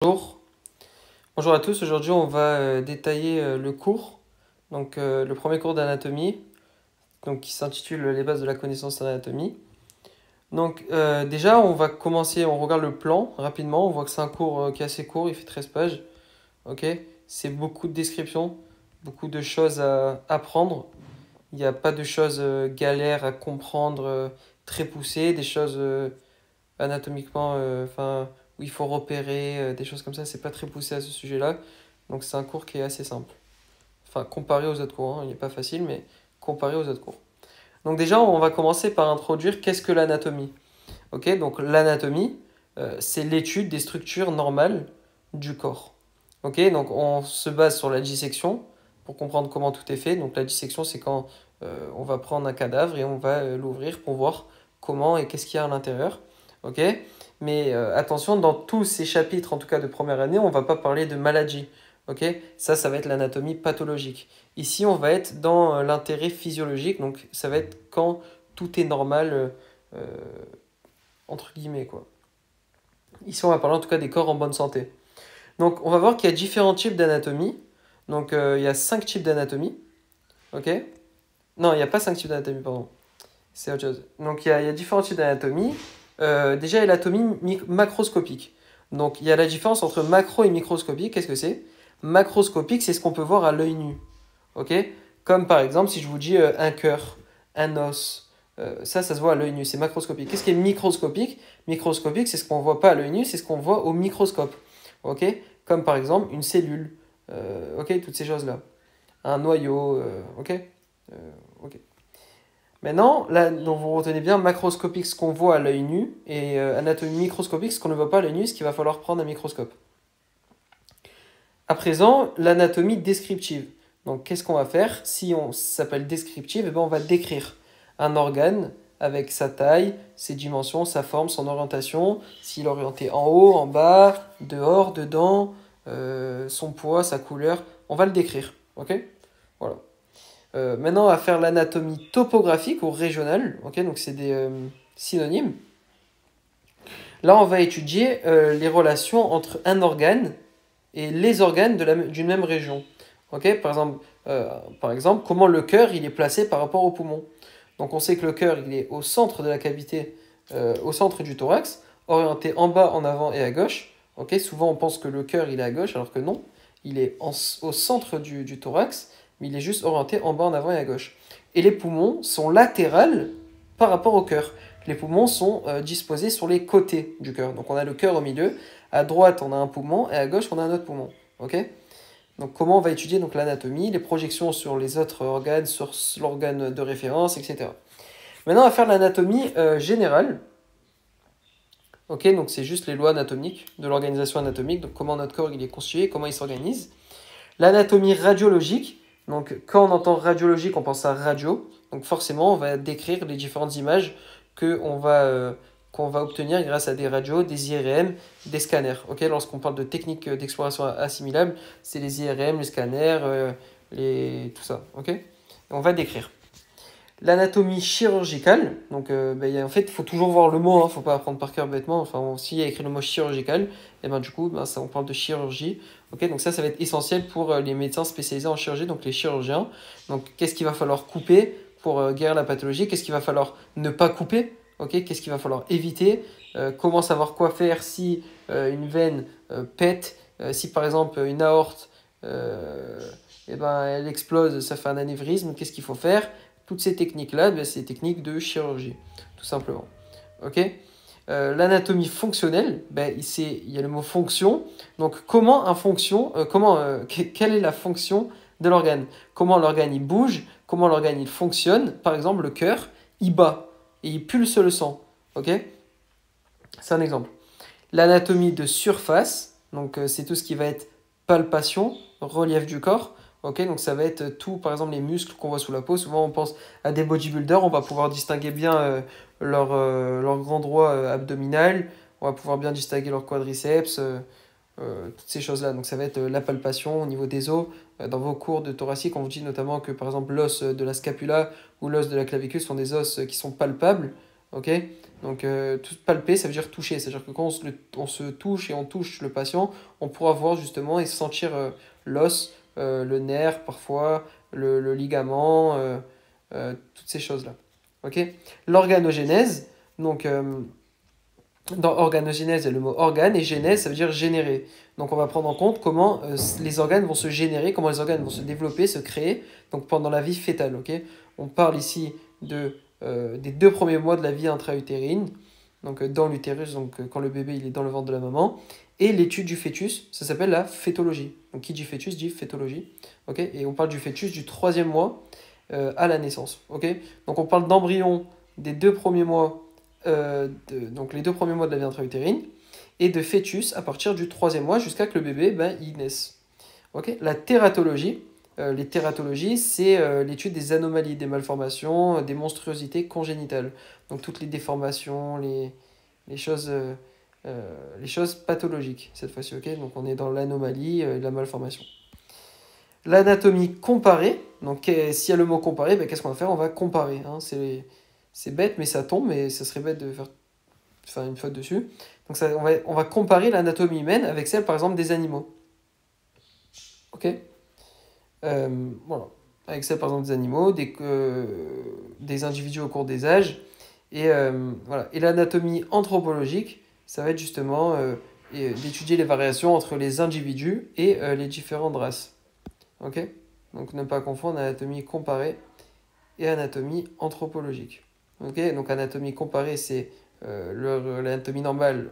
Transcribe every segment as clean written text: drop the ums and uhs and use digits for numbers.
Bonjour, bonjour à tous. Aujourd'hui, on va détailler le cours, donc le premier cours d'anatomie, donc qui s'intitule Les bases de la connaissance de l'anatomie. Donc déjà, on va commencer, on regarde le plan rapidement. On voit que c'est un cours qui est assez court, il fait 13 pages. Ok, c'est beaucoup de descriptions, beaucoup de choses à apprendre. Il n'y a pas de choses galères à comprendre, très poussées, des choses anatomiquement, enfin, où il faut repérer, des choses comme ça, c'est pas très poussé à ce sujet-là. Donc c'est un cours qui est assez simple. Enfin, comparé aux autres cours, hein, il n'est pas facile, mais comparé aux autres cours. Donc déjà, on va commencer par introduire qu'est-ce que l'anatomie. Ok, donc l'anatomie, c'est l'étude des structures normales du corps. Ok, donc on se base sur la dissection pour comprendre comment tout est fait. Donc la dissection, c'est quand on va prendre un cadavre et on va l'ouvrir pour voir comment et qu'est-ce qu'il y a à l'intérieur. Ok, mais attention, dans tous ces chapitres, en tout cas de première année, on ne va pas parler de maladie. Ok, ça va être l'anatomie pathologique. Ici, on va être dans l'intérêt physiologique, donc ça va être quand tout est normal, euh, entre guillemets, quoi. Ici, on va parler en tout cas des corps en bonne santé. Donc, on va voir qu'il y a différents types d'anatomie. Donc, il y a 5 types d'anatomie. Ok? Non, il n'y a pas 5 types d'anatomie, pardon. C'est autre chose. Donc, il y a différents types d'anatomie. Déjà, il y a l'anatomie macroscopique. Donc, il y a la différence entre macro et microscopique. Qu'est-ce que c'est? Macroscopique, c'est ce qu'on peut voir à l'œil nu. Ok? Comme par exemple, si je vous dis un cœur, un os, ça se voit à l'œil nu, c'est macroscopique. Qu'est-ce qui est microscopique? Microscopique, c'est ce qu'on ne voit pas à l'œil nu, c'est ce qu'on voit au microscope. Ok? Comme par exemple une cellule. Ok? Toutes ces choses-là. Un noyau. Ok? Ok. Maintenant, là, donc vous retenez bien macroscopique, ce qu'on voit à l'œil nu, et anatomie microscopique, ce qu'on ne voit pas à l'œil nu, ce qu'il va falloir prendre un microscope. À présent, l'anatomie descriptive. Donc, qu'est-ce qu'on va faire? Si on s'appelle descriptive, eh ben, on va décrire un organe avec sa taille, ses dimensions, sa forme, son orientation, s'il est orienté en haut, en bas, dehors, dedans, son poids, sa couleur. On va le décrire. Ok? Voilà. Maintenant, on va faire l'anatomie topographique ou régionale. Ok? Donc, c'est des synonymes. Là, on va étudier les relations entre un organe et les organes d'une même région. Ok, par exemple, comment le cœur il est placé par rapport au poumon. Donc on sait que le cœur il est au centre de la cavité, au centre du thorax, orienté en bas, en avant et à gauche. Ok, souvent on pense que le cœur il est à gauche alors que non, il est au centre du thorax, mais il est juste orienté en bas, en avant et à gauche. Et les poumons sont latérales par rapport au cœur. Les poumons sont disposés sur les côtés du cœur. Donc on a le cœur au milieu, à droite on a un poumon et à gauche on a un autre poumon. Ok? Donc comment on va étudier donc l'anatomie, les projections sur les autres organes, sur l'organe de référence, etc. Maintenant on va faire l'anatomie générale. Ok, donc c'est juste les lois anatomiques de l'organisation anatomique, donc comment notre corps il est constitué, comment il s'organise. L'anatomie radiologique, donc quand on entend radiologique, on pense à radio, donc forcément on va décrire les différentes images qu'on va obtenir grâce à des radios, des IRM, des scanners. Ok, lorsqu'on parle de techniques d'exploration assimilable, c'est les IRM, les scanners, tout ça. Ok, et on va décrire. L'anatomie chirurgicale, donc en fait, il faut toujours voir le mot, il ne faut pas apprendre par cœur bêtement. Enfin, s'il y a écrit le mot chirurgical, et ben du coup, ça, on parle de chirurgie. Ok, donc ça va être essentiel pour les médecins spécialisés en chirurgie, donc les chirurgiens. Donc, qu'est-ce qu'il va falloir couper pour guérir la pathologie? Qu'est-ce qu'il va falloir ne pas couper? Ok, qu'est-ce qu'il va falloir éviter? Comment savoir quoi faire si une veine pète? Si par exemple une aorte, elle explose, ça fait un anévrisme, qu'est-ce qu'il faut faire? Toutes ces techniques-là, c'est des techniques de chirurgie, tout simplement. Ok, l'anatomie fonctionnelle, il y a le mot fonction. Donc, quelle est la fonction de l'organe? Comment l'organe il bouge? Comment l'organe il fonctionne? Par exemple, le cœur, il bat et il pulse le sang. Ok, c'est un exemple. L'anatomie de surface, donc c'est tout ce qui va être palpation, relief du corps. Ok, donc ça va être tout, par exemple les muscles qu'on voit sous la peau. Souvent on pense à des bodybuilders, on va pouvoir distinguer bien leur grand droit abdominal, on va pouvoir bien distinguer leur quadriceps, toutes ces choses-là. Donc ça va être la palpation au niveau des os. Dans vos cours de thoracique, on vous dit notamment que par exemple l'os de la scapula ou l'os de la clavicule sont des os qui sont palpables. Ok? Donc, palper, ça veut dire toucher. C'est-à-dire que quand on se touche et on touche le patient, on pourra voir justement et sentir l'os, le nerf parfois, le ligament, toutes ces choses-là. Ok? L'organogénèse, donc dans organogénèse, il y a le mot organe et génèse, ça veut dire générer. Donc on va prendre en compte comment les organes vont se générer, comment les organes vont se développer, se créer, donc pendant la vie fœtale. Ok? On parle ici des 2 premiers mois de la vie intra-utérine, donc dans l'utérus, donc quand le bébé il est dans le ventre de la maman, et l'étude du fœtus, ça s'appelle la fœtologie. Donc qui dit fœtus dit fœtologie. Ok? Et on parle du fœtus du 3e mois à la naissance. Ok? Donc on parle d'embryon des 2 premiers mois, donc les 2 premiers mois de la vie intra-utérine, et de fœtus à partir du 3e mois jusqu'à que le bébé il naisse. Ok? La tératologie, les tératologies, c'est l'étude des anomalies, des malformations, des monstruosités congénitales. Donc toutes les déformations, les choses, les choses pathologiques cette fois-ci. Ok? Donc on est dans l'anomalie et la malformation. L'anatomie comparée, donc s'il y a le mot comparé, qu'est-ce qu'on va faire? On va comparer. Hein, c'est bête, mais ça tombe, mais ça serait bête de faire une faute dessus. Donc on va comparer l'anatomie humaine avec celle, par exemple, des animaux. Ok? Voilà. Avec celle, par exemple, des animaux, des individus au cours des âges. Et voilà. Et l'anatomie anthropologique, ça va être justement d'étudier les variations entre les individus et les différentes races. Ok? Donc ne pas confondre anatomie comparée et anatomie anthropologique. Ok? Donc anatomie comparée, c'est l'anatomie normale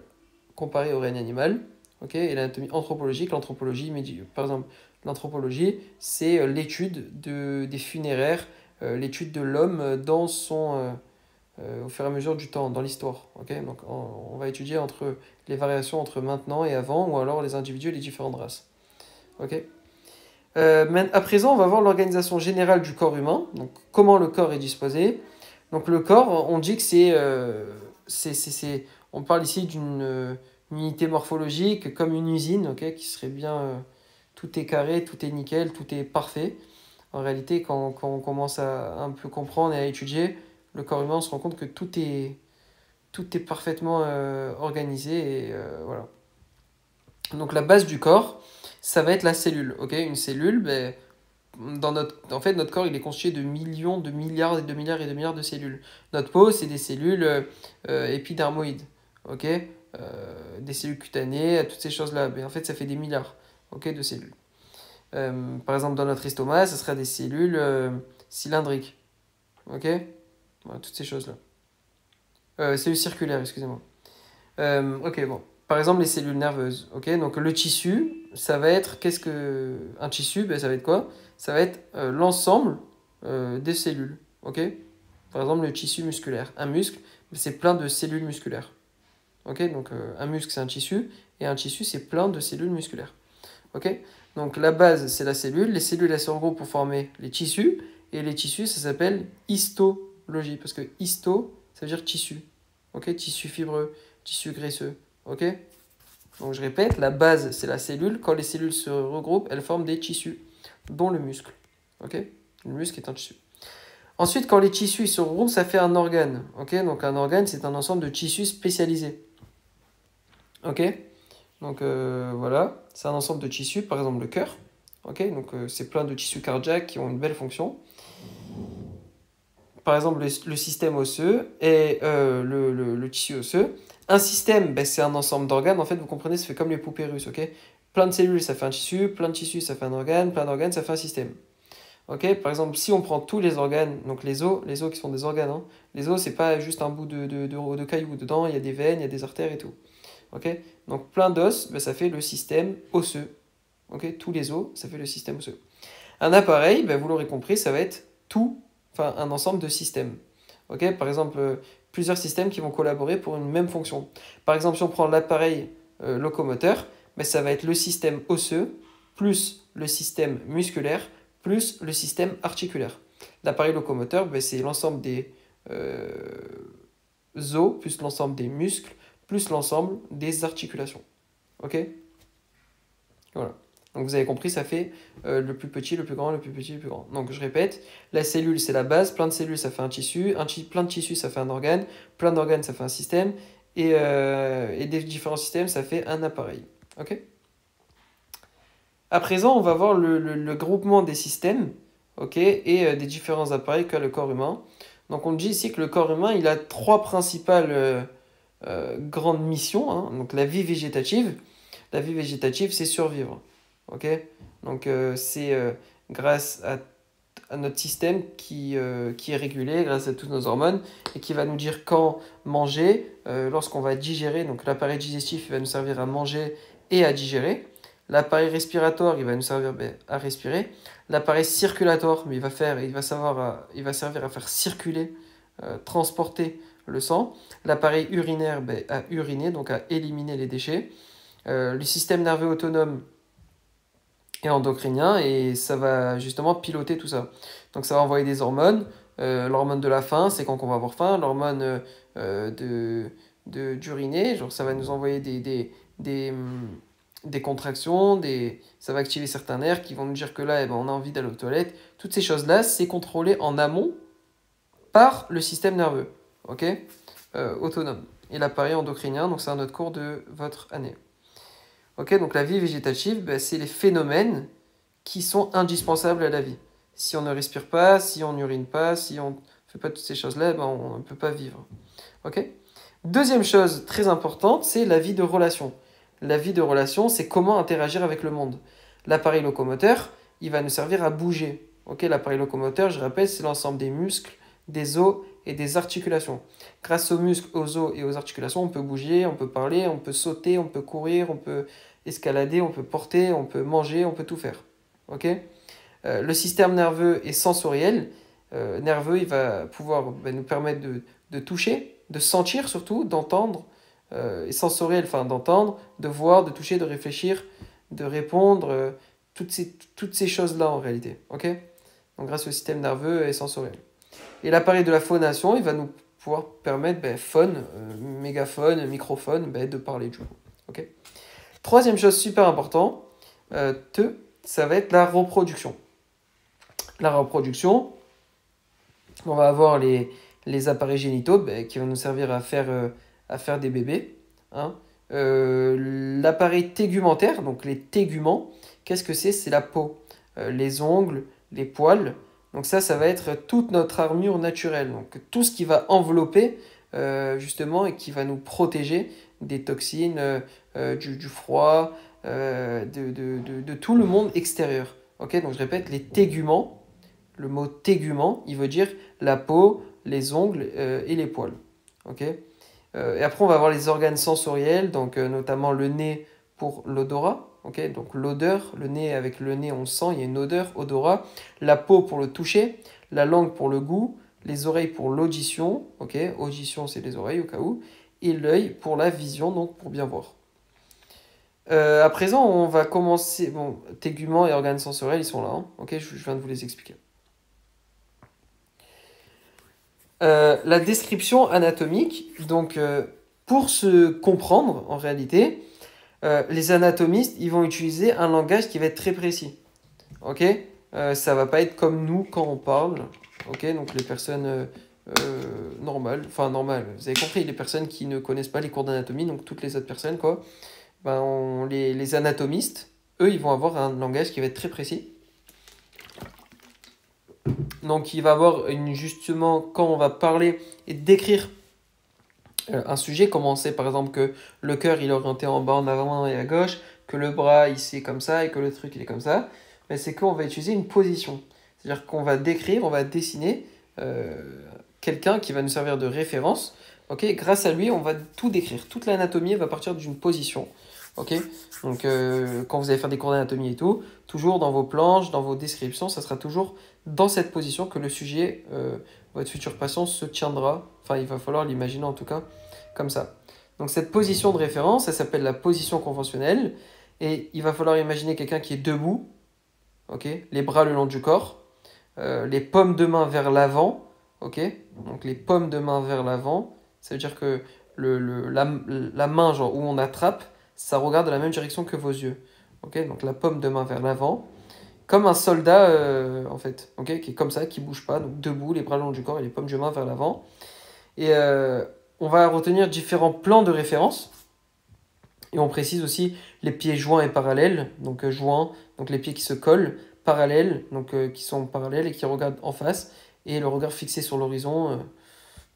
comparée au règne animal. Ok? Et l'anatomie anthropologique, par exemple, l'anthropologie, c'est l'étude des funéraires, l'étude de l'homme dans au fur et à mesure du temps, dans l'histoire. Ok? Donc on va étudier les variations entre maintenant et avant, ou alors les individus et les différentes races. Ok? À présent, on va voir l'organisation générale du corps humain, donc comment le corps est disposé. Donc le corps, on dit que on parle ici d'une unité morphologique comme une usine, ok, qui serait bien, tout est carré, tout est nickel, tout est parfait. En réalité, quand on commence à un peu comprendre et à étudier le corps humain, on se rend compte que tout est parfaitement organisé et voilà. Donc la base du corps, ça va être la cellule, ok? Une cellule, en fait, notre corps, il est constitué de millions, de milliards et de milliards et de milliards de cellules. Notre peau, c'est des cellules épidermoïdes, ok? Des cellules cutanées, toutes ces choses-là. Mais en fait, ça fait des milliards, ok, de cellules. Par exemple, dans notre estomac, ça sera des cellules cylindriques, ok? Voilà, toutes ces choses-là. Cellules circulaires, excusez-moi. Ok, bon. Par exemple, les cellules nerveuses. Ok, donc le tissu, ça va être. Qu'est-ce que. Un tissu, ça va être quoi? Ça va être l'ensemble des cellules. Ok? Par exemple, le tissu musculaire. Un muscle, c'est plein de cellules musculaires. Ok? Donc un muscle, c'est un tissu. Et un tissu, c'est plein de cellules musculaires. Ok? Donc la base, c'est la cellule. Les cellules, elles se regroupent pour former les tissus. Et les tissus, ça s'appelle histologie. Parce que histo, ça veut dire tissu. Ok? Tissu fibreux, tissu graisseux. Ok? Donc je répète, la base c'est la cellule. Quand les cellules se regroupent, elles forment des tissus, dont le muscle. Ok? Le muscle est un tissu. Ensuite, quand les tissus se regroupent, ça fait un organe. Ok? Donc un organe, c'est un ensemble de tissus spécialisés. Ok? Donc voilà, c'est un ensemble de tissus, par exemple le cœur. Ok? Donc c'est plein de tissus cardiaques qui ont une belle fonction. Par exemple le système osseux et le tissu osseux. Un système, c'est un ensemble d'organes. En fait, vous comprenez, ça fait comme les poupées russes, ok? Plein de cellules, ça fait un tissu. Plein de tissus, ça fait un organe. Plein d'organes, ça fait un système. Ok? Par exemple, si on prend tous les organes, donc les os qui sont des organes, hein, les os, c'est pas juste un bout de caillou. Dedans, il y a des veines, il y a des artères et tout. Ok? Donc plein d'os, ça fait le système osseux. Ok? Tous les os, ça fait le système osseux. Un appareil, vous l'aurez compris, ça va être un ensemble de systèmes. Ok? Par exemple, plusieurs systèmes qui vont collaborer pour une même fonction. Par exemple, si on prend l'appareil locomoteur, ça va être le système osseux, plus le système musculaire, plus le système articulaire. L'appareil locomoteur, c'est l'ensemble des os, plus l'ensemble des muscles, plus l'ensemble des articulations. Ok? Voilà. Donc vous avez compris, ça fait le plus petit, le plus grand, le plus petit, le plus grand. Donc je répète, la cellule c'est la base, plein de cellules ça fait un tissu, plein de tissus ça fait un organe, plein d'organes ça fait un système, et des différents systèmes ça fait un appareil. Ok? À présent, on va voir le groupement des systèmes, ok, et des différents appareils qu'a le corps humain. Donc on dit ici que le corps humain, il a trois principales grandes missions, hein. Donc la vie végétative. La vie végétative, c'est survivre. Ok? Donc c'est grâce à notre système qui est régulé, grâce à toutes nos hormones, et qui va nous dire quand manger, lorsqu'on va digérer. Donc l'appareil digestif, il va nous servir à manger et à digérer. L'appareil respiratoire, il va nous servir à respirer. L'appareil circulatoire, mais il va servir à faire circuler, transporter le sang. L'appareil urinaire, à uriner, donc à éliminer les déchets. Le système nerveux autonome et endocrinien, et ça va justement piloter tout ça. Donc ça va envoyer des hormones. L'hormone de la faim, c'est quand on va avoir faim. L'hormone d'uriner, genre ça va nous envoyer des contractions, ça va activer certains nerfs qui vont nous dire que là, eh ben, on a envie d'aller aux toilettes. Toutes ces choses-là, c'est contrôlé en amont par le système nerveux, ok, autonome. Et l'appareil endocrinien, donc c'est un autre cours de votre année. Ok, donc la vie végétative, ben, c'est les phénomènes qui sont indispensables à la vie. Si on ne respire pas, si on n'urine pas, si on ne fait pas toutes ces choses-là, ben, on ne peut pas vivre. Ok. Deuxième chose très importante, c'est la vie de relation. La vie de relation, c'est comment interagir avec le monde. L'appareil locomoteur, il va nous servir à bouger. Ok, l'appareil locomoteur, je rappelle, c'est l'ensemble des muscles, des os et des articulations. Grâce aux muscles, aux os et aux articulations, on peut bouger, on peut parler, on peut sauter, on peut courir, on peut escalader, on peut porter, on peut manger, on peut tout faire. Ok. Le système nerveux est sensoriel. Nerveux, il va pouvoir nous permettre de toucher, de sentir surtout, d'entendre, et sensoriel, enfin d'entendre, de voir, de toucher, de réfléchir, de répondre, toutes ces choses-là en réalité. Ok. Donc grâce au système nerveux et sensoriel. Et l'appareil de la phonation, il va nous pouvoir permettre phone, mégaphone, microphone, de parler du coup. Ok. Troisième chose super importante, ça va être la reproduction. La reproduction, on va avoir les appareils génitaux qui vont nous servir à faire des bébés. Hein. L'appareil tégumentaire, donc les téguments, qu'est-ce que c'est? C'est la peau, les ongles, les poils. Donc ça va être toute notre armure naturelle. Donc tout ce qui va envelopper justement et qui va nous protéger des toxines, du froid, de tout le monde extérieur. Ok, donc je répète, les téguments, le mot tégument, il veut dire la peau, les ongles et les poils. Ok. Et après, on va avoir les organes sensoriels, donc notamment le nez pour l'odorat. Okay, donc l'odeur, le nez, avec le nez on sent, il y a une odeur, odorat. La peau pour le toucher, la langue pour le goût, les oreilles pour l'audition, ok, audition c'est les oreilles au cas où, et l'œil pour la vision, donc pour bien voir. À présent, on va commencer, bon, téguments et organes sensoriels, ils sont là, hein. Ok, je viens de vous les expliquer. La description anatomique, donc pour se comprendre en réalité, les anatomistes, ils vont utiliser un langage qui va être très précis. Ok. Ça va pas être comme nous quand on parle. Ok. Donc les personnes normales, enfin normales, vous avez compris, les personnes qui ne connaissent pas les cours d'anatomie, donc toutes les autres personnes, quoi. Les anatomistes, eux, ils vont avoir un langage qui va être très précis. Donc il va avoir justement, quand on va parler et décrire un sujet, comme on sait par exemple que le cœur il est orienté en bas, en avant et à gauche, que le bras il c'est comme ça et que le truc il est comme ça, mais c'est qu'on va utiliser une position. C'est-à-dire qu'on va décrire, on va dessiner quelqu'un qui va nous servir de référence. Ok, grâce à lui, on va tout décrire. Toute l'anatomie va partir d'une position. Ok, donc quand vous allez faire des cours d'anatomie et tout, toujours dans vos planches, dans vos descriptions, ça sera toujours dans cette position que le sujet, votre futur patient, se tiendra. Enfin, il va falloir l'imaginer en tout cas comme ça. Donc cette position de référence, elle s'appelle la position conventionnelle. Et il va falloir imaginer quelqu'un qui est debout, ok, les bras le long du corps, les paumes de main vers l'avant, ok, donc les paumes de main vers l'avant, ça veut dire que la main genre, où on attrape, ça regarde dans la même direction que vos yeux. ok? Donc la paume de main vers l'avant, comme un soldat en fait, ok? Qui est comme ça, qui bouge pas, donc debout, les bras le long du corps et les paumes de main vers l'avant. Et on va retenir différents plans de référence. Et on précise aussi les pieds joints et parallèles, donc joints, donc les pieds qui se collent, parallèles, donc qui sont parallèles et qui regardent en face, et le regard fixé sur l'horizon,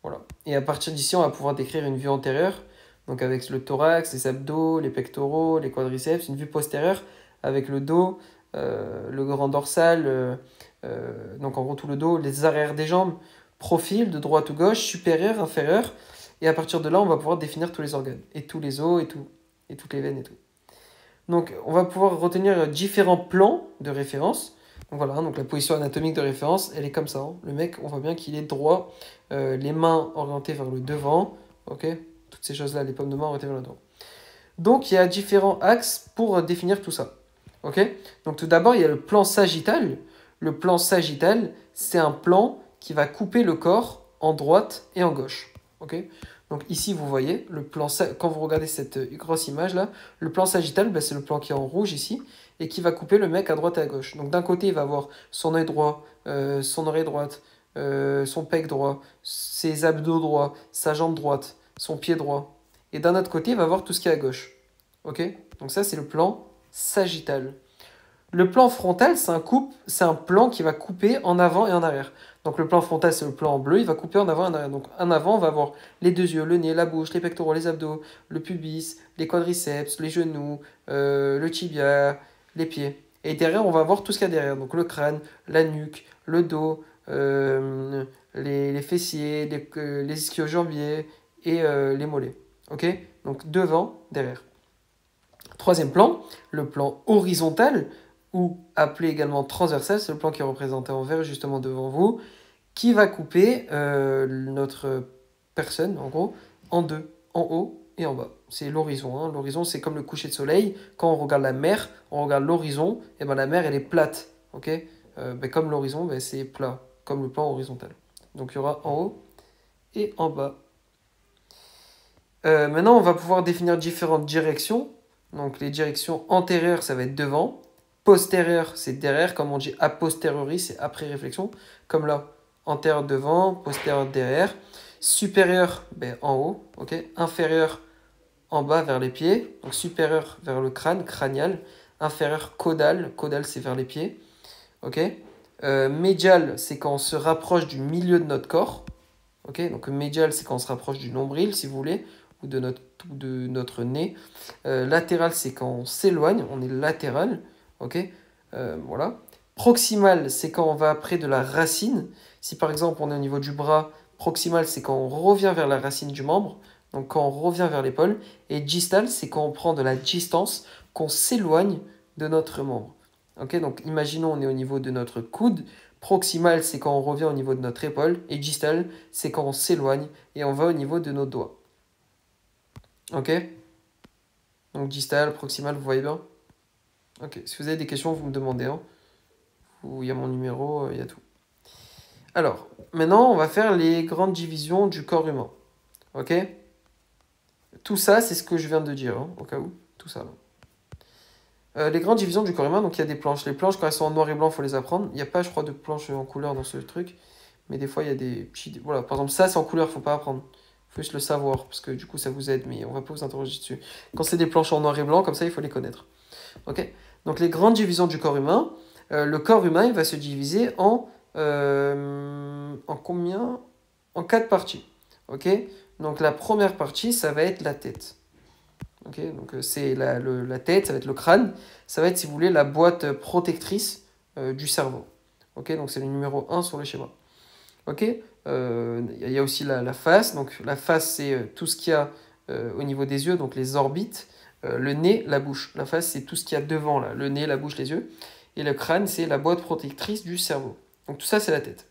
voilà. Et à partir d'ici, on va pouvoir décrire une vue antérieure, donc avec le thorax, les abdos, les pectoraux, les quadriceps, une vue postérieure avec le dos, le grand dorsal, donc en gros tout le dos, les arrières des jambes, profil de droite ou gauche, supérieur, inférieur, et à partir de là, on va pouvoir définir tous les organes, et tous les os, et toutes les veines et tout. Donc on va pouvoir retenir différents plans de référence. Donc voilà, donc la position anatomique de référence, elle est comme ça, hein. Le mec, on voit bien qu'il est droit, les mains orientées vers le devant, ok? Toutes ces choses-là, les paumes de main orientées vers le devant. Donc il y a différents axes pour définir tout ça, ok? Donc tout d'abord, il y a le plan sagittal. Le plan sagittal, c'est un plan qui va couper le corps en droite et en gauche, ok? Donc ici, vous voyez, le plan, quand vous regardez cette grosse image-là, le plan sagittal, ben, c'est le plan qui est en rouge ici, et qui va couper le mec à droite et à gauche. Donc d'un côté, il va avoir son œil droit, son oreille droite, son pec droit, ses abdos droits, sa jambe droite, son pied droit. Et d'un autre côté, il va avoir tout ce qui est à gauche. Ok? Donc ça, c'est le plan sagittal. Le plan frontal, c'est un plan qui va couper en avant et en arrière. Donc le plan frontal, c'est le plan en bleu, il va couper en avant et en arrière. Donc en avant, on va avoir les deux yeux, le nez, la bouche, les pectoraux, les abdos, le pubis, les quadriceps, les genoux, le tibia, les pieds. Et derrière, on va voir tout ce qu'il y a derrière. Donc le crâne, la nuque, le dos, les fessiers, les ischio-jambiers et les mollets. Ok? Donc devant, derrière. Troisième plan, le plan horizontal, ou appelé également transversal, c'est le plan qui est représenté en vert justement devant vous, qui va couper notre personne, en gros, en deux, en haut et en bas. C'est l'horizon, hein. L'horizon, c'est comme le coucher de soleil. Quand on regarde la mer, on regarde l'horizon, et ben la mer, elle est plate. Ok? Ben, comme l'horizon, ben, c'est plat, comme le plan horizontal. Donc il y aura en haut et en bas. Maintenant, on va pouvoir définir différentes directions. Donc les directions antérieures, ça va être devant. Postérieure, c'est derrière. Comme on dit a posteriori, c'est après réflexion. Comme là, antérieur devant, postérieur derrière. Supérieur, ben, en haut. Ok. Inférieur, en bas vers les pieds. Donc supérieur vers le crâne, crânial. Inférieur, caudal. Caudal, c'est vers les pieds. Ok. Médial, c'est quand on se rapproche du milieu de notre corps. Ok. Donc médial, c'est quand on se rapproche du nombril, si vous voulez, ou de notre nez. Latéral, c'est quand on s'éloigne, on est latéral. Ok. Voilà. Proximal, c'est quand on va près de la racine. Si par exemple on est au niveau du bras, proximal, c'est quand on revient vers la racine du membre, donc quand on revient vers l'épaule. Et distal, c'est quand on prend de la distance, qu'on s'éloigne de notre membre. Ok, donc imaginons on est au niveau de notre coude. Proximal, c'est quand on revient au niveau de notre épaule. Et distal, c'est quand on s'éloigne et on va au niveau de nos doigts. Ok? Donc distal, proximal, vous voyez bien? Ok, si vous avez des questions, vous me demandez, hein. Il y a mon numéro, il y a tout. Alors, maintenant, on va faire les grandes divisions du corps humain. Ok? Tout ça, c'est ce que je viens de dire, hein, au cas où. Tout ça, là. Les grandes divisions du corps humain, donc il y a des planches. Les planches, quand elles sont en noir et blanc, il faut les apprendre. Il n'y a pas, je crois, de planches en couleur dans ce truc. Mais des fois, il y a des petits... Voilà, par exemple, ça, c'est en couleur, il ne faut pas apprendre. Il faut juste le savoir, parce que du coup, ça vous aide, mais on ne va pas vous interroger dessus. Quand c'est des planches en noir et blanc, comme ça, il faut les connaître. Ok? Donc, les grandes divisions du corps humain. Le corps humain, il va se diviser en combien? En 4 parties. Ok? Donc, la première partie, ça va être la tête. Ok, donc c'est la tête, ça va être le crâne, ça va être, si vous voulez, la boîte protectrice du cerveau. Ok, donc c'est le numéro 1 sur le schéma. Ok, y a aussi la face. Donc la face, c'est tout ce qu'il y a au niveau des yeux, donc les orbites, le nez, la bouche. La face, c'est tout ce qu'il y a devant, là, le nez, la bouche, les yeux. Et le crâne, c'est la boîte protectrice du cerveau. Donc tout ça, c'est la tête.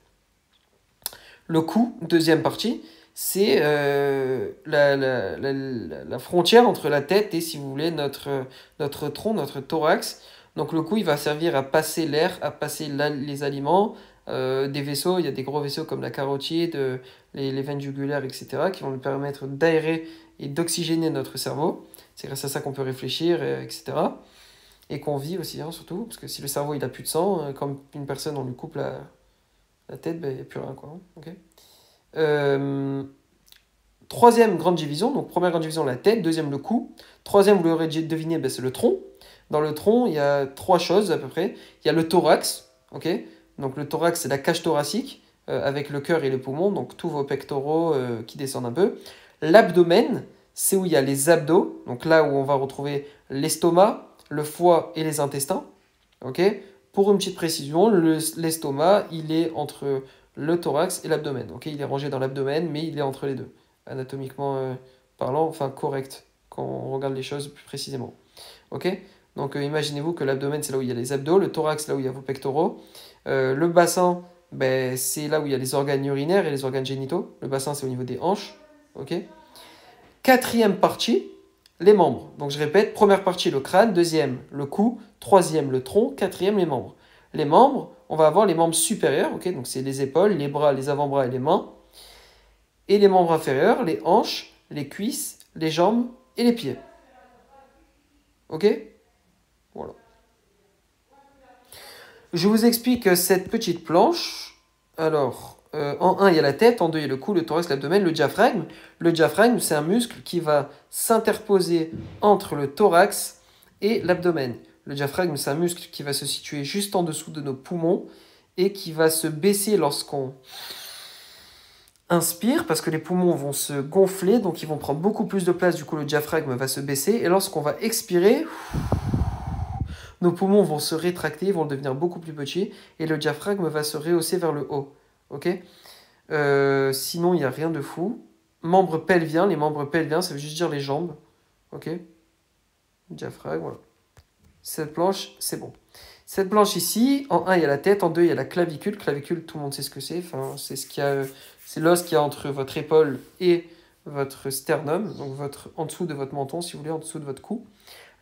Le cou, deuxième partie, c'est la frontière entre la tête et, si vous voulez, notre tronc, notre thorax. Donc le cou, il va servir à passer l'air, à passer les aliments, des vaisseaux. Il y a des gros vaisseaux comme la carotide, les veines jugulaires, etc., qui vont nous permettre d'aérer et d'oxygéner notre cerveau. C'est grâce à ça qu'on peut réfléchir, etc. et qu'on vit aussi, hein, surtout, parce que si le cerveau il a plus de sang, comme une personne on lui coupe la tête, ben, il n'y a plus rien, quoi. Hein, ok. Euh, Troisième grande division, donc première grande division, la tête, deuxième, le cou. Troisième, vous l'aurez deviné, ben, c'est le tronc. Dans le tronc, il y a trois choses à peu près. Il y a le thorax, ok. Donc le thorax, c'est la cage thoracique, avec le cœur et les poumons, donc tous vos pectoraux qui descendent un peu. L'abdomen, c'est où il y a les abdos, donc là où on va retrouver l'estomac, le foie et les intestins, ok. Pour une petite précision, l'estomac, il est entre le thorax et l'abdomen, ok. Il est rangé dans l'abdomen, mais il est entre les deux anatomiquement parlant, enfin correct, quand on regarde les choses plus précisément. Ok. Donc imaginez-vous que l'abdomen, c'est là où il y a les abdos, le thorax, là où il y a vos pectoraux, le bassin, ben, c'est là où il y a les organes urinaires et les organes génitaux. Le bassin, c'est au niveau des hanches. Ok. Quatrième partie, les membres. Donc je répète, première partie, le crâne, deuxième, le cou, troisième, le tronc, quatrième, les membres. Les membres, on va avoir les membres supérieurs, ok, donc c'est les épaules, les bras, les avant-bras et les mains. Et les membres inférieurs, les hanches, les cuisses, les jambes et les pieds. Ok? Voilà. Je vous explique cette petite planche. Alors, en 1, il y a la tête, en 2, il y a le cou, le thorax, l'abdomen, le diaphragme. Le diaphragme, c'est un muscle qui va s'interposer entre le thorax et l'abdomen. Le diaphragme, c'est un muscle qui va se situer juste en dessous de nos poumons et qui va se baisser lorsqu'on inspire, parce que les poumons vont se gonfler, donc ils vont prendre beaucoup plus de place, du coup le diaphragme va se baisser, et lorsqu'on va expirer, nos poumons vont se rétracter, ils vont devenir beaucoup plus petits, et le diaphragme va se rehausser vers le haut. Ok. Sinon, il n'y a rien de fou. Membres pelviens, les membres pelviens, ça veut juste dire les jambes. Ok. Diaphragme, voilà. Cette planche, c'est bon. Cette planche ici, en 1, il y a la tête, en 2, il y a la clavicule. Clavicule, tout le monde sait ce que c'est. Enfin, c'est ce qu'il y a, c'est l'os qu'il y a entre votre épaule et votre sternum, donc en dessous de votre menton, si vous voulez, en dessous de votre cou.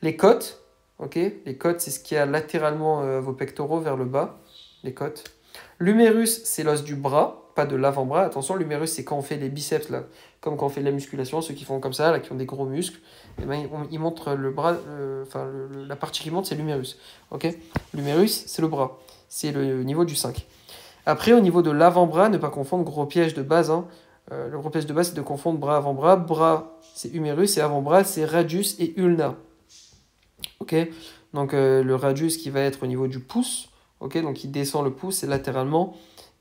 Les côtes, ok. Les côtes, c'est ce qu'il y a latéralement vos pectoraux vers le bas. Les côtes. L'humérus, c'est l'os du bras, pas de l'avant-bras. Attention, l'humérus, c'est quand on fait les biceps, là, comme quand on fait de la musculation, ceux qui font comme ça, là, qui ont des gros muscles, et ben, ils montrent le bras, enfin, la partie qui monte, c'est l'humérus. Ok. L'humérus, c'est le bras. C'est le niveau du 5. Après, au niveau de l'avant-bras, ne pas confondre gros piège de base. Hein. Le gros piège de base, c'est de confondre bras avant-bras. Bras, c'est humérus, et avant-bras, c'est radius et ulna. Ok. Donc, le radius qui va être au niveau du pouce. Ok. Donc, il descend le pouce, c'est latéralement,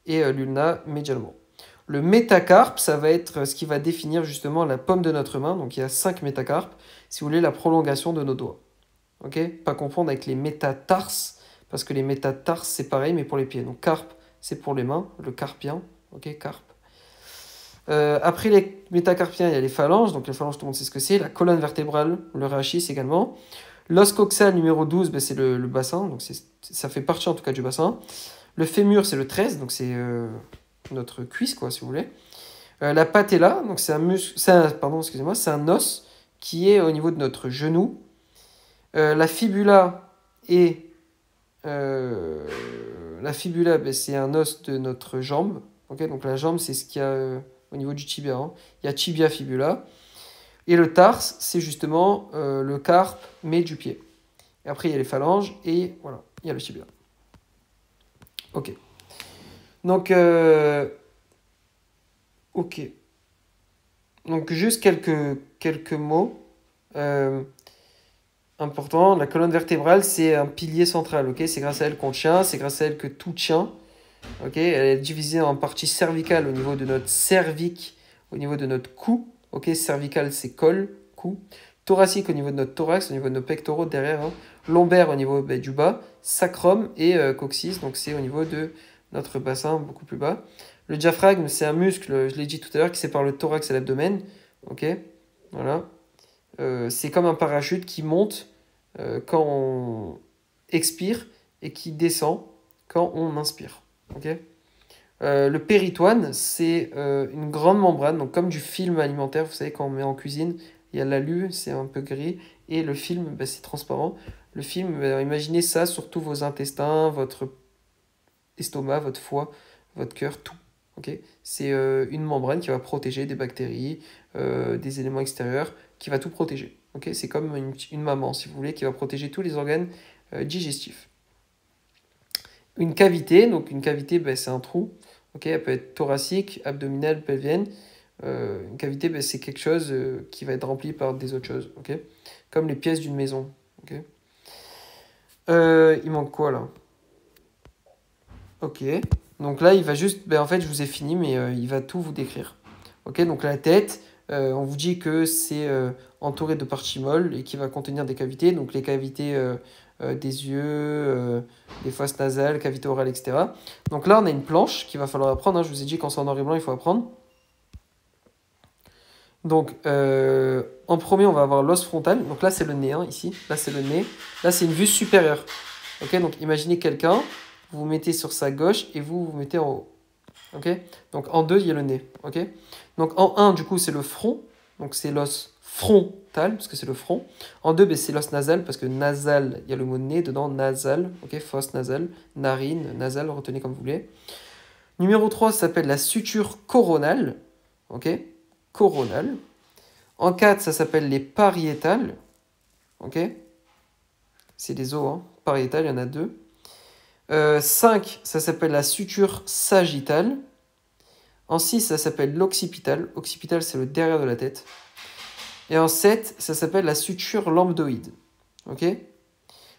et l'ulna médialement. Le métacarpe, ça va être ce qui va définir justement la paume de notre main. Donc il y a 5 métacarpes, si vous voulez, la prolongation de nos doigts. Ok. Pas confondre avec les métatarses, parce que les métatarses, c'est pareil, mais pour les pieds. Donc carpe, c'est pour les mains, le carpien. Ok, carpe. Après les métacarpiens, il y a les phalanges. Donc les phalanges, tout le monde sait ce que c'est. La colonne vertébrale, le rachis également. L'os coxal numéro 12, ben, c'est le bassin. Donc ça fait partie en tout cas du bassin. Le fémur, c'est le 13, donc c'est notre cuisse, quoi, si vous voulez. La patella, donc c'est un muscle, pardon, excusez-moi, c'est un os qui est au niveau de notre genou. La fibula est la fibula, ben, c'est un os de notre jambe. Okay, donc la jambe, c'est ce qu'il y a au niveau du tibia. Hein. Il y a tibia, fibula. Et le tarse, c'est justement le carpe, mais du pied. Et après, il y a les phalanges et voilà, il y a le tibia. Ok. Donc, ok. Donc, juste quelques mots importants. La colonne vertébrale, c'est un pilier central. Ok, c'est grâce à elle qu'on tient, c'est grâce à elle que tout tient. Ok, elle est divisée en partie cervicale au niveau de notre cervique, au niveau de notre cou. Ok, cervical, c'est col, cou. Thoracique au niveau de notre thorax, au niveau de nos pectoraux derrière. Hein. Lombaire au niveau du bas. Sacrum et coccyx, donc c'est au niveau de notre bassin beaucoup plus bas. Le diaphragme, c'est un muscle, je l'ai dit tout à l'heure, qui sépare le thorax et l'abdomen. Ok, voilà. C'est comme un parachute qui monte quand on expire et qui descend quand on inspire. Ok. Le péritoine, c'est une grande membrane, donc comme du film alimentaire, vous savez, quand on met en cuisine, il y a l'alu, c'est un peu gris, et le film, bah, c'est transparent. Le film, bah, imaginez ça sur tous vos intestins, votre estomac, votre foie, votre cœur, tout. Okay, c'est une membrane qui va protéger des bactéries, des éléments extérieurs, qui va tout protéger. Okay, c'est comme une maman, si vous voulez, qui va protéger tous les organes digestif. Une cavité, donc une cavité, ben, c'est un trou. Okay, elle peut être thoracique, abdominale, pelvienne. Une cavité, ben, c'est quelque chose qui va être rempli par des autres choses. Okay, comme les pièces d'une maison. Okay. Il manque quoi là? Ok. Donc là, il va juste... Ben, en fait, je vous ai fini, mais il va tout vous décrire. Ok, donc la tête, on vous dit que c'est entouré de parties molles et qui va contenir des cavités. Donc les cavités des yeux, des fosses nasales, cavités orales, etc. Donc là, on a une planche qu'il va falloir apprendre. Hein. Je vous ai dit qu'en c'est en noir et blanc, il faut apprendre. Donc, en premier, on va avoir l'os frontal. Donc là, c'est le nez, hein, ici. Là, c'est le nez. Là, c'est une vue supérieure. Ok, donc imaginez quelqu'un, vous vous mettez sur sa gauche et vous vous mettez en haut. Ok, donc en 2, il y a le nez. Ok, donc en 1, du coup, c'est le front. Donc c'est l'os frontal, parce que c'est le front. En 2, ben, c'est l'os nasal, parce que nasal, il y a le mot nez dedans, nasal. Ok, fosse nasale, narine, nasale, retenez comme vous voulez. Numéro 3, ça s'appelle la suture coronale. Ok, coronale. En 4, ça s'appelle les pariétales. Ok, c'est des os, hein. Pariétales, il y en a 2. 5, ça s'appelle la suture sagittale. En 6, ça s'appelle l'occipital. Occipital, c'est le derrière de la tête. Et en 7, ça s'appelle la suture lambdoïde. Ok,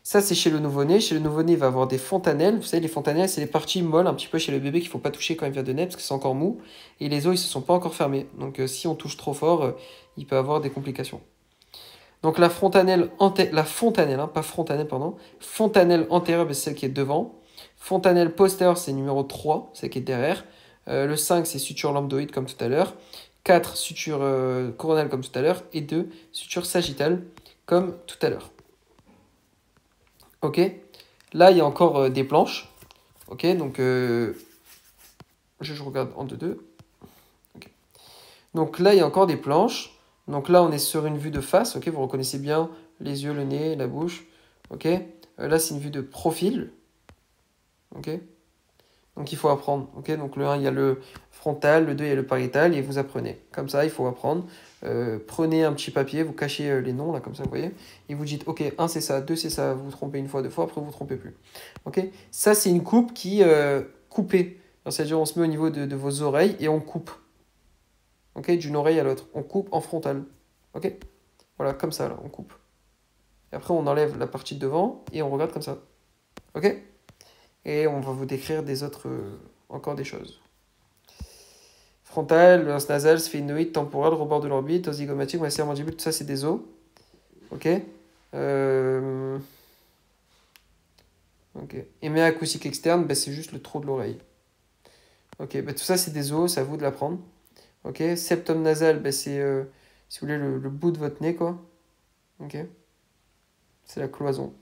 ça, c'est chez le nouveau-né. Chez le nouveau-né, il va avoir des fontanelles. Vous savez, les fontanelles, c'est les parties molles, un petit peu chez le bébé qu'il ne faut pas toucher quand il vient de naître parce que c'est encore mou. Et les os, ils ne se sont pas encore fermés. Donc, si on touche trop fort, il peut avoir des complications. Donc, la fontanelle, hein, pas frontanelle, pardon. Fontanelle antérieure, c'est celle qui est devant. Fontanelle postérieure, c'est numéro 3, celle qui est derrière. Le 5, c'est suture lambdoïde, comme tout à l'heure. 4, suture coronale, comme tout à l'heure. Et 2, suture sagittale, comme tout à l'heure. Ok, là, il y a encore des planches. Ok, donc, je regarde en 2-2. Okay. Donc là, il y a encore des planches. Donc là, on est sur une vue de face. Ok, vous reconnaissez bien les yeux, le nez, la bouche. Ok, là, c'est une vue de profil. Ok, donc il faut apprendre. Ok, donc le 1, il y a le frontal, le 2, il y a le pariétal, et vous apprenez. Comme ça, il faut apprendre. Prenez un petit papier, vous cachez les noms, là, comme ça, vous voyez. Et vous dites, ok, 1 c'est ça, 2 c'est ça, vous vous trompez une fois, 2 fois, après vous vous trompez plus. Ok, ça c'est une coupe qui coupée. C'est-à-dire on se met au niveau de vos oreilles et on coupe. Ok, d'une oreille à l'autre. On coupe en frontal. Ok, voilà, comme ça, là, on coupe. Et après on enlève la partie de devant et on regarde comme ça. Ok, et on va vous décrire des autres, encore des choses. Frontal, l'os nasal, sphénoïde, temporal, rebord de l'orbite, os zygomatique, maxillaire mandibule, tout ça c'est des os. Ok. Ok. Émé acoustique externe, bah, c'est juste le trou de l'oreille. Ok, bah, tout ça c'est des os, c'est à vous de l'apprendre. Ok. Septum nasal, bah, c'est si vous voulez le bout de votre nez, quoi. Ok. C'est la cloison.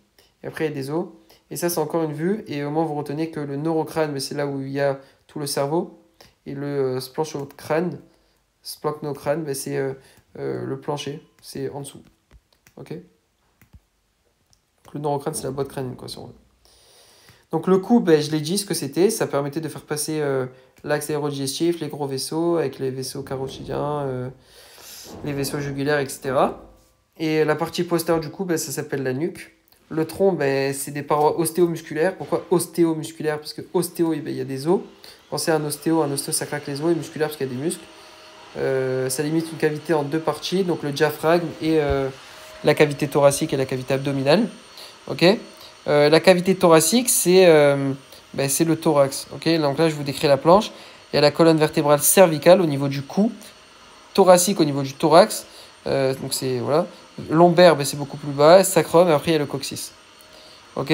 Et après il y a des os. Et ça c'est encore une vue. Et au moins vous retenez que le neurocrâne, bah, c'est là où il y a tout le cerveau. Et le splanchocrâne, splanchocrâne, bah, c'est le plancher, c'est en dessous. Ok. Donc, le neurocrâne, c'est la boîte crânienne, quoi, si on veut. Donc le cou, ben, je l'ai dit ce que c'était, ça permettait de faire passer l'axe aérodigestif, les gros vaisseaux, avec les vaisseaux carotidiens, les vaisseaux jugulaires, etc. Et la partie postérieure du cou, ben, ça s'appelle la nuque. Le tronc, ben, c'est des parois ostéomusculaires. Pourquoi ostéomusculaires? Parce que ostéo, ben, il y a des os. Pensez à un ostéo ça craque les os, et musculaire parce qu'il y a des muscles. Ça limite une cavité en 2 parties, donc le diaphragme et la cavité thoracique et la cavité abdominale. Ok. La cavité thoracique, c'est le thorax. Okay, donc là, je vous décris la planche. Il y a la colonne vertébrale cervicale au niveau du cou, thoracique au niveau du thorax. Donc c'est voilà. Lombaire, c'est beaucoup plus bas. Sacrum, et après il y a le coccyx. Ok.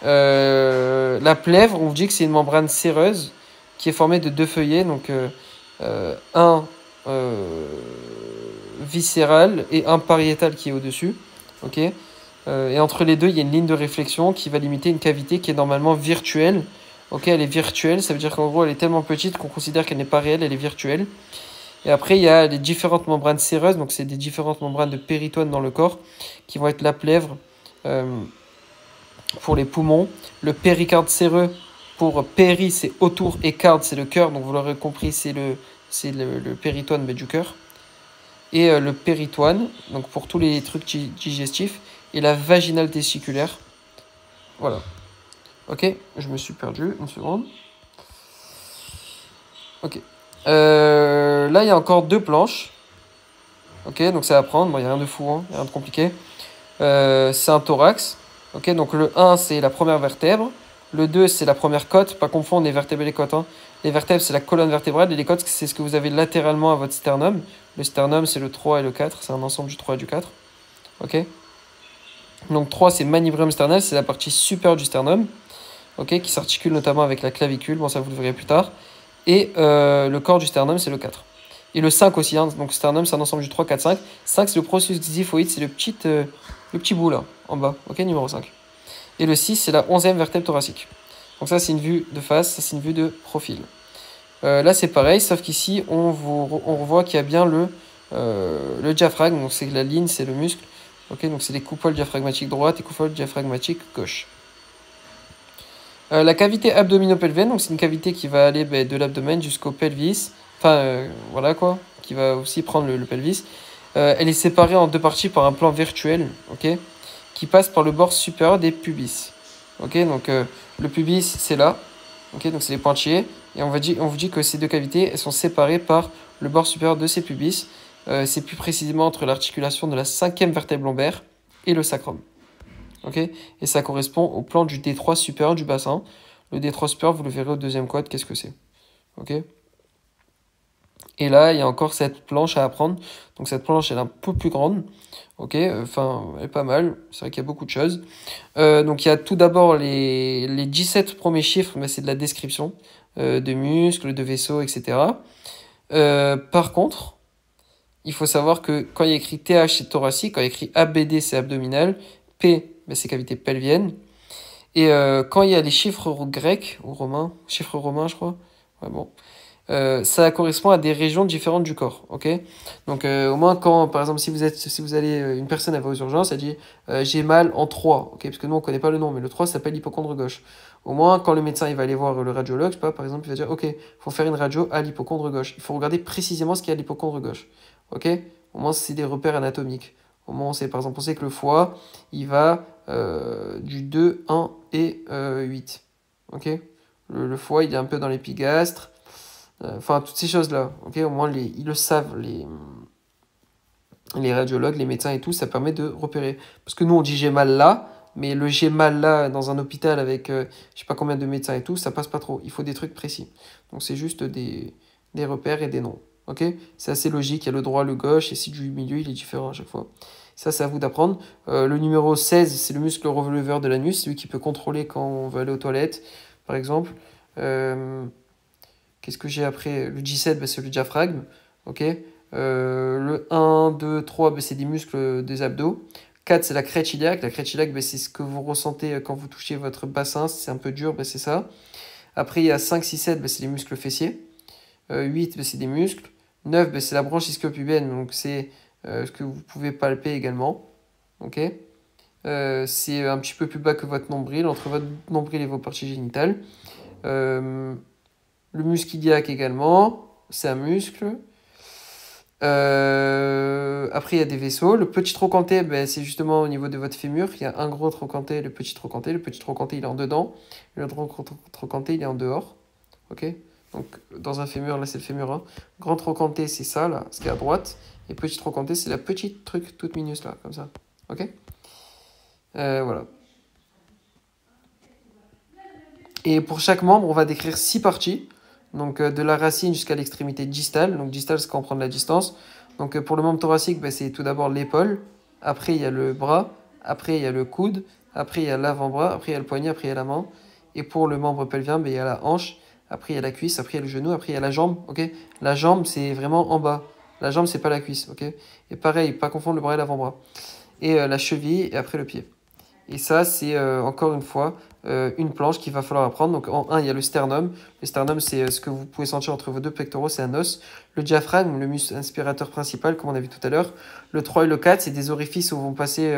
La plèvre, on vous dit que c'est une membrane séreuse qui est formée de 2 feuillets. Donc un viscéral et un pariétal qui est au-dessus. Ok. Et entre les deux, il y a une ligne de réflexion qui va limiter une cavité qui est normalement virtuelle. Ok, elle est virtuelle, ça veut dire qu'en gros, elle est tellement petite qu'on considère qu'elle n'est pas réelle, elle est virtuelle. Et après, il y a les différentes membranes séreuses, donc c'est des différentes membranes de péritoine dans le corps, qui vont être la plèvre pour les poumons, le péricarde séreux pour péri, c'est autour, et carde, c'est le cœur, donc vous l'aurez compris, c'est le péritoine mais du cœur. Et le péritoine, donc pour tous les trucs digestifs, et la vaginale testiculaire. Voilà. Ok, je me suis perdu, une seconde. Ok. Là, il y a encore 2 planches. Ok, donc c'est à prendre. Bon, il n'y a rien de fou, hein, rien de compliqué. C'est un thorax. Ok, donc le 1, c'est la première vertèbre. Le 2, c'est la première côte. Pas confondre les vertèbres et les côtes, hein. Les vertèbres, c'est la colonne vertébrale. Et les côtes, c'est ce que vous avez latéralement à votre sternum. Le sternum, c'est le 3 et le 4. C'est un ensemble du 3 et du 4. Ok. Donc 3, c'est manubrium sternal. C'est la partie supérieure du sternum. Ok, qui s'articule notamment avec la clavicule. Bon, ça, vous le verrez plus tard. Et le corps du sternum, c'est le 4. Et le 5 aussi, hein. Donc sternum, c'est un ensemble du 3, 4, 5. 5, c'est le processus xiphoïde, c'est le petit bout là, en bas. Ok, numéro 5. Et le 6, c'est la 11e vertèbre thoracique. Donc ça, c'est une vue de face, ça, c'est une vue de profil. Là, c'est pareil, sauf qu'ici, on revoit qu'il y a bien le diaphragme. Donc c'est la ligne, c'est le muscle. Ok, donc c'est les coupoles diaphragmatiques droite et coupoles diaphragmatiques gauche. La cavité abdominopelvienne, donc c'est une cavité qui va aller de l'abdomen jusqu'au pelvis. Enfin, voilà quoi, qui va aussi prendre le pelvis. Elle est séparée en 2 parties par un plan virtuel, ok, qui passe par le bord supérieur des pubis. Ok, donc le pubis c'est là, ok, donc c'est les pointillés. Et on vous dit que ces 2 cavités, elles sont séparées par le bord supérieur de ces pubis. C'est plus précisément entre l'articulation de la 5e vertèbre lombaire et le sacrum. Ok, et ça correspond au plan du D3 supérieur du bassin. Le D3 supérieur, vous le verrez au 2e quad, qu'est-ce que c'est. Ok. Et là, il y a encore cette planche à apprendre. Donc cette planche, elle est un peu plus grande. Ok, enfin, elle est pas mal. C'est vrai qu'il y a beaucoup de choses. Donc il y a tout d'abord les 17 premiers chiffres, mais c'est de la description de muscles, de vaisseaux, etc. Par contre, il faut savoir que quand il y a écrit TH, c'est thoracique. Quand il y a écrit ABD, c'est abdominal. P, ben, c'est cavité pelvienne. Et quand il y a les chiffres grecs ou romains, chiffres romains, je crois. Ouais, bon. Ça correspond à des régions différentes du corps, ok? Donc au moins quand, par exemple, si vous allez, une personne elle va aux urgences, elle dit j'ai mal en 3, ok? Parce que nous on connaît pas le nom, mais le 3 s'appelle l'hypochondre gauche. Au moins quand le médecin il va aller voir le radiologue, je sais pas, par exemple, il va dire ok, faut faire une radio à l'hypochondre gauche. Il faut regarder précisément ce qu'il y a à l'hypochondre gauche, ok? Au moins c'est des repères anatomiques. Au moins on sait, par exemple, on sait que le foie il va du 2, 1 et 8, ok? Le foie il est un peu dans l'épigastre. Enfin, toutes ces choses-là, ok, au moins ils le savent, les radiologues, les médecins et tout, ça permet de repérer. Parce que nous, on dit j'ai mal là, mais le j'ai mal là dans un hôpital avec je sais pas combien de médecins et tout, ça passe pas trop. Il faut des trucs précis. Donc c'est juste des repères et des noms. Ok, c'est assez logique, il y a le droit, le gauche, et si du milieu, il est différent à chaque fois. Ça, c'est à vous d'apprendre. Le numéro 16, c'est le muscle releveur de l'anus, c'est lui qui peut contrôler quand on veut aller aux toilettes, par exemple. Qu'est-ce que j'ai après? Le J7, bah, c'est le diaphragme. Ok. Le 1, 2, 3, bah, c'est des muscles des abdos. 4, c'est la crête iliaque. La crête iliaque, bah, c'est ce que vous ressentez quand vous touchez votre bassin. Si c'est un peu dur, bah, c'est ça. Après, il y a 5, 6, 7, bah, c'est les muscles fessiers. 8, bah, c'est des muscles. 9, bah, c'est la branche ischio-pubienne. Donc, c'est ce que vous pouvez palper également. Ok. C'est un petit peu plus bas que votre nombril, entre votre nombril et vos parties génitales. Le muscle iliaque également, c'est un muscle. Après, il y a des vaisseaux. Le petit trochanter, ben, c'est justement au niveau de votre fémur. Il y a un gros trochanter et le petit trochanter. Le petit trochanter, il est en dedans. Le grand trochanter, il est en dehors. Ok. Donc, dans un fémur, là, c'est le fémur 1. Grand trochanter, c'est ça, là, ce qui est à droite. Et petit trochanter, c'est la petite truc toute minus, là, comme ça. Ok. Voilà. Et pour chaque membre, on va décrire 6 parties. Donc de la racine jusqu'à l'extrémité distale. Donc distale, c'est quand on prend de la distance. Donc pour le membre thoracique, bah, c'est tout d'abord l'épaule. Après, il y a le bras. Après, il y a le coude. Après, il y a l'avant-bras. Après, il y a le poignet. Après, il y a la main. Et pour le membre pelvien, bah, il y a la hanche. Après, il y a la cuisse. Après, il y a le genou. Après, il y a la jambe. Ok. La jambe, c'est vraiment en bas. La jambe, c'est pas la cuisse. Ok. Et pareil, pas confondre le bras et l'avant-bras. Et la cheville. Et après, le pied. Et ça, c'est encore une fois une planche qu'il va falloir apprendre. Donc en 1, il y a le sternum. Le sternum, c'est ce que vous pouvez sentir entre vos deux pectoraux, c'est un os. Le diaphragme, le muscle inspirateur principal, comme on a vu tout à l'heure. Le 3 et le 4, c'est des orifices où vont passer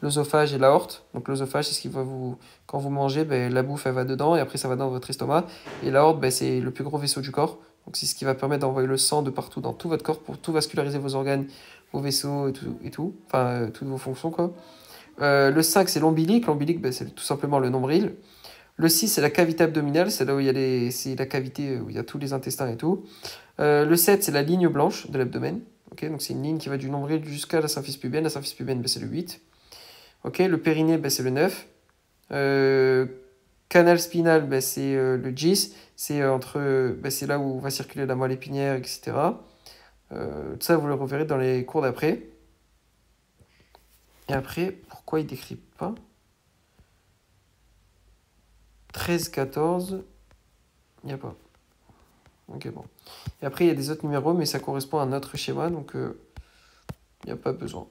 l'œsophage et l'aorte. Donc l'œsophage, c'est ce qui va vous... Quand vous mangez, ben, la bouffe, elle va dedans et après, ça va dans votre estomac. Et l'aorte, ben, c'est le plus gros vaisseau du corps. Donc c'est ce qui va permettre d'envoyer le sang de partout dans tout votre corps pour tout vasculariser vos organes, vos vaisseaux et tout. Enfin, toutes vos fonctions, quoi. Le 5, c'est l'ombilic. L'ombilic, ben, c'est tout simplement le nombril. Le 6, c'est la cavité abdominale. C'est là où il y a c'est la cavité où il y a tous les intestins et tout. Le 7, c'est la ligne blanche de l'abdomen. Okay, donc c'est une ligne qui va du nombril jusqu'à la symphyse pubienne. La symphyse pubienne, ben, c'est le 8. Okay, le périnée, ben, c'est le 9. Canal spinal, ben, c'est le 10. C'est là où va circuler la moelle épinière, etc. Tout ça, vous le reverrez dans les cours d'après. Et après, pourquoi il ne décrit pas 13, 14, il n'y a pas. Ok, bon. Et après, il y a des autres numéros, mais ça correspond à un autre schéma, donc il n'y a pas besoin.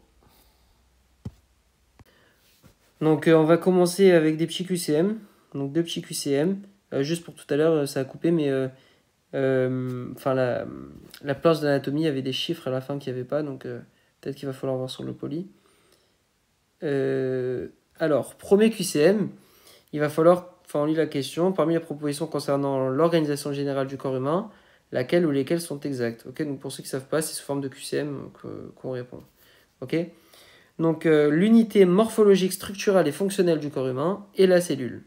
Donc, on va commencer avec des petits QCM. Donc, deux petits QCM. Juste pour tout à l'heure, ça a coupé, mais la planche d'anatomie avait des chiffres à la fin qu'il n'y avait pas, donc peut-être qu'il va falloir voir sur le poly. Alors, premier QCM, il va falloir, on lit la question, parmi les propositions concernant l'organisation générale du corps humain, laquelle ou lesquelles sont exactes. Okay, donc pour ceux qui ne savent pas, c'est sous forme de QCM qu'on répond. Okay, donc l'unité morphologique, structurale et fonctionnelle du corps humain est la cellule.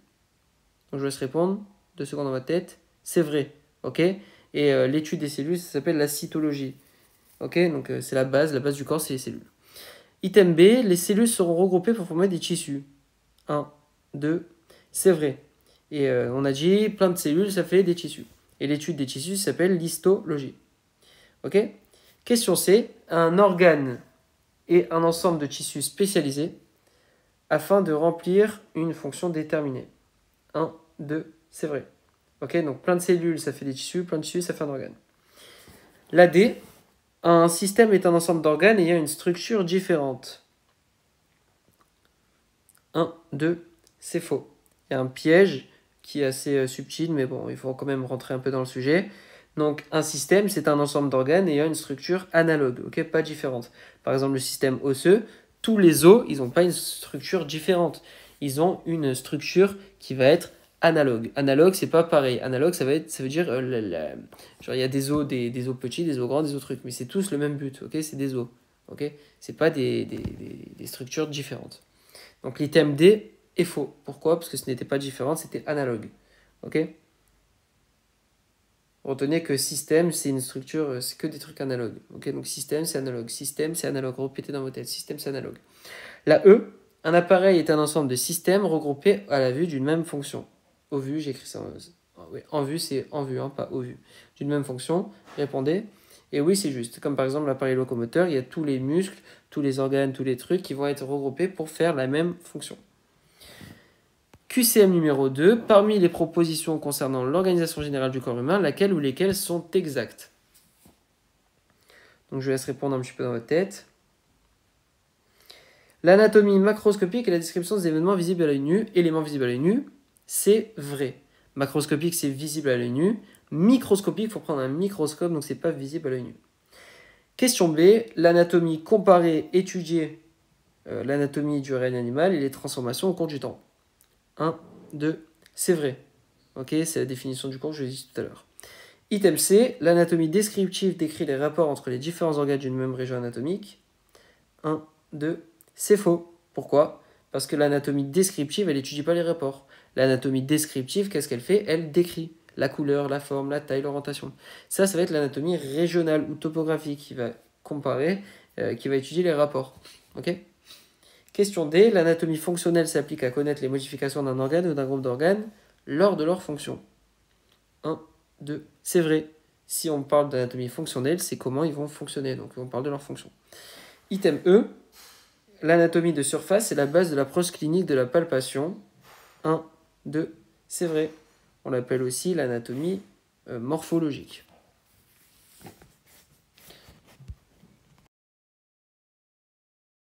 Donc je vais se répondre, 2 secondes dans ma tête, c'est vrai. Okay, et l'étude des cellules, ça s'appelle la cytologie. Okay, donc c'est la base du corps, c'est les cellules. Item B, les cellules seront regroupées pour former des tissus. 1, 2, c'est vrai. Et on a dit plein de cellules, ça fait des tissus. Et l'étude des tissus s'appelle l'histologie. Ok ? Question C, un organe et un ensemble de tissus spécialisés afin de remplir une fonction déterminée. 1, 2, c'est vrai. Ok ? Donc plein de cellules, ça fait des tissus, plein de tissus, ça fait un organe. La D, un système est un ensemble d'organes ayant une structure différente. 1, 2, c'est faux. Il y a un piège qui est assez subtil, mais bon, il faut quand même rentrer un peu dans le sujet. Donc, un système, c'est un ensemble d'organes ayant une structure analogue, okay, pas différente. Par exemple, le système osseux, tous les os, ils n'ont pas une structure différente. Ils ont une structure qui va être analogue. Analogue, c'est pas pareil. Analogue, ça veut dire, genre, il y a des os petits, des os grands, des os trucs, mais c'est tous le même but, ok? C'est des os, ok? C'est pas des structures différentes. Donc l'item D est faux. Pourquoi ? Parce que ce n'était pas différent, c'était analogue. Ok ? Retenez que système, c'est une structure, c'est que des trucs analogues. Ok ? Donc système, c'est analogue. Système, c'est analogue. Répétez dans vos têtes. Système, c'est analogue. La E, un appareil est un ensemble de systèmes regroupés à la vue d'une même fonction. Au vu, j'écris ça. Oui, en vue, c'est en vue, hein, pas au vu. D'une même fonction. Répondez. Et oui, c'est juste. Comme par exemple l'appareil locomoteur, il y a tous les muscles, tous les organes, tous les trucs qui vont être regroupés pour faire la même fonction. QCM numéro 2, parmi les propositions concernant l'organisation générale du corps humain, laquelle ou lesquelles sont exactes ? Donc je laisse répondre un petit peu dans votre tête. L'anatomie macroscopique est la description des événements visibles à l'œil nu. Éléments visibles à l'œil nu, c'est vrai. Macroscopique, c'est visible à l'œil nu. Microscopique, il faut prendre un microscope, donc c'est pas visible à l'œil nu. Question B, l'anatomie comparée, étudier l'anatomie du règne animal et les transformations au cours du temps. 1, 2, c'est vrai. Ok, c'est la définition du cours que je l'ai dit tout à l'heure. Item C, l'anatomie descriptive décrit les rapports entre les différents organes d'une même région anatomique. 1, 2, c'est faux. Pourquoi ? Parce que l'anatomie descriptive, elle n'étudie pas les rapports. L'anatomie descriptive, qu'est-ce qu'elle fait ? Elle décrit la couleur, la forme, la taille, l'orientation. Ça va être l'anatomie régionale ou topographique qui va comparer, qui va étudier les rapports. Ok ? Question D, l'anatomie fonctionnelle s'applique à connaître les modifications d'un organe ou d'un groupe d'organes lors de leur fonction. 1, 2, c'est vrai. Si on parle d'anatomie fonctionnelle, c'est comment ils vont fonctionner, donc on parle de leur fonction. Item E, l'anatomie de surface est la base de l'approche clinique de la palpation. 1, 2, c'est vrai. On l'appelle aussi l'anatomie morphologique.